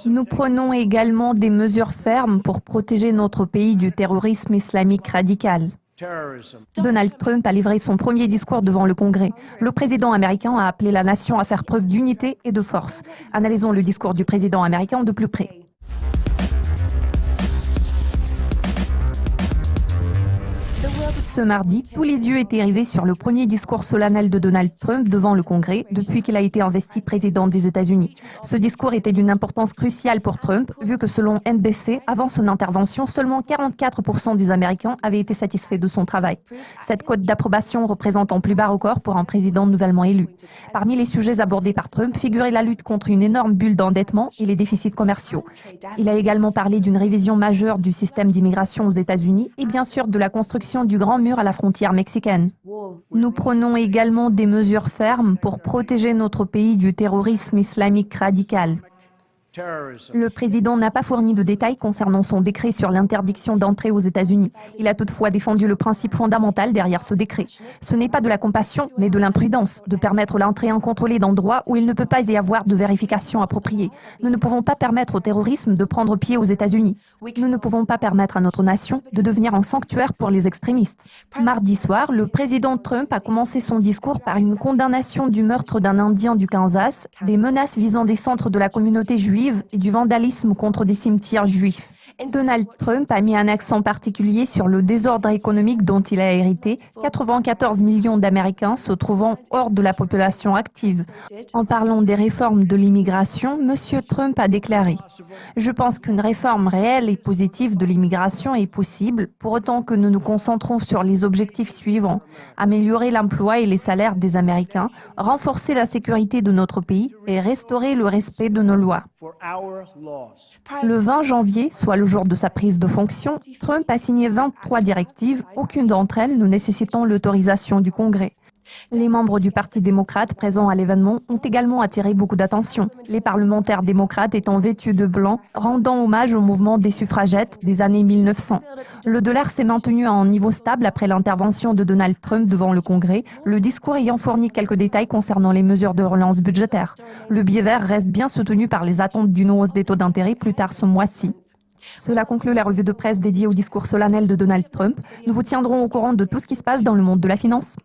Nous prenons également des mesures fermes pour protéger notre pays du terrorisme islamique radical. Donald Trump a livré son premier discours devant le Congrès. Le président américain a appelé la nation à faire preuve d'unité et de force. Analysons le discours du président américain de plus près. Ce mardi, tous les yeux étaient rivés sur le premier discours solennel de Donald Trump devant le Congrès depuis qu'il a été investi président des États-Unis. Ce discours était d'une importance cruciale pour Trump, vu que selon NBC, avant son intervention, seulement 44% des Américains avaient été satisfaits de son travail. Cette cote d'approbation représente un plus bas record pour un président nouvellement élu. Parmi les sujets abordés par Trump figurait la lutte contre une énorme bulle d'endettement et les déficits commerciaux. Il a également parlé d'une révision majeure du système d'immigration aux États-Unis et bien sûr de la construction du grand mur à la frontière mexicaine. Nous prenons également des mesures fermes pour protéger notre pays du terrorisme islamique radical. Le président n'a pas fourni de détails concernant son décret sur l'interdiction d'entrer aux États-Unis. Il a toutefois défendu le principe fondamental derrière ce décret. Ce n'est pas de la compassion, mais de l'imprudence, de permettre l'entrée incontrôlée d'endroits où il ne peut pas y avoir de vérification appropriée. Nous ne pouvons pas permettre au terrorisme de prendre pied aux États-Unis. Nous ne pouvons pas permettre à notre nation de devenir un sanctuaire pour les extrémistes. Mardi soir, le président Trump a commencé son discours par une condamnation du meurtre d'un Indien du Kansas, des menaces visant des centres de la communauté juive et du vandalisme contre des cimetières juifs. Donald Trump a mis un accent particulier sur le désordre économique dont il a hérité, 94 millions d'Américains se trouvant hors de la population active. En parlant des réformes de l'immigration, M. Trump a déclaré « Je pense qu'une réforme réelle et positive de l'immigration est possible, pour autant que nous nous concentrons sur les objectifs suivants. Améliorer l'emploi et les salaires des Américains, renforcer la sécurité de notre pays et restaurer le respect de nos lois. » Le 20 janvier, soit le jour de sa prise de fonction, Trump a signé 23 directives, aucune d'entre elles ne nécessitant l'autorisation du Congrès. Les membres du Parti démocrate présents à l'événement ont également attiré beaucoup d'attention. Les parlementaires démocrates étant vêtus de blanc, rendant hommage au mouvement des suffragettes des années 1900. Le dollar s'est maintenu à un niveau stable après l'intervention de Donald Trump devant le Congrès, le discours ayant fourni quelques détails concernant les mesures de relance budgétaire. Le billet vert reste bien soutenu par les attentes d'une hausse des taux d'intérêt plus tard ce mois-ci. Cela conclut la revue de presse dédiée au discours solennel de Donald Trump. Nous vous tiendrons au courant de tout ce qui se passe dans le monde de la finance.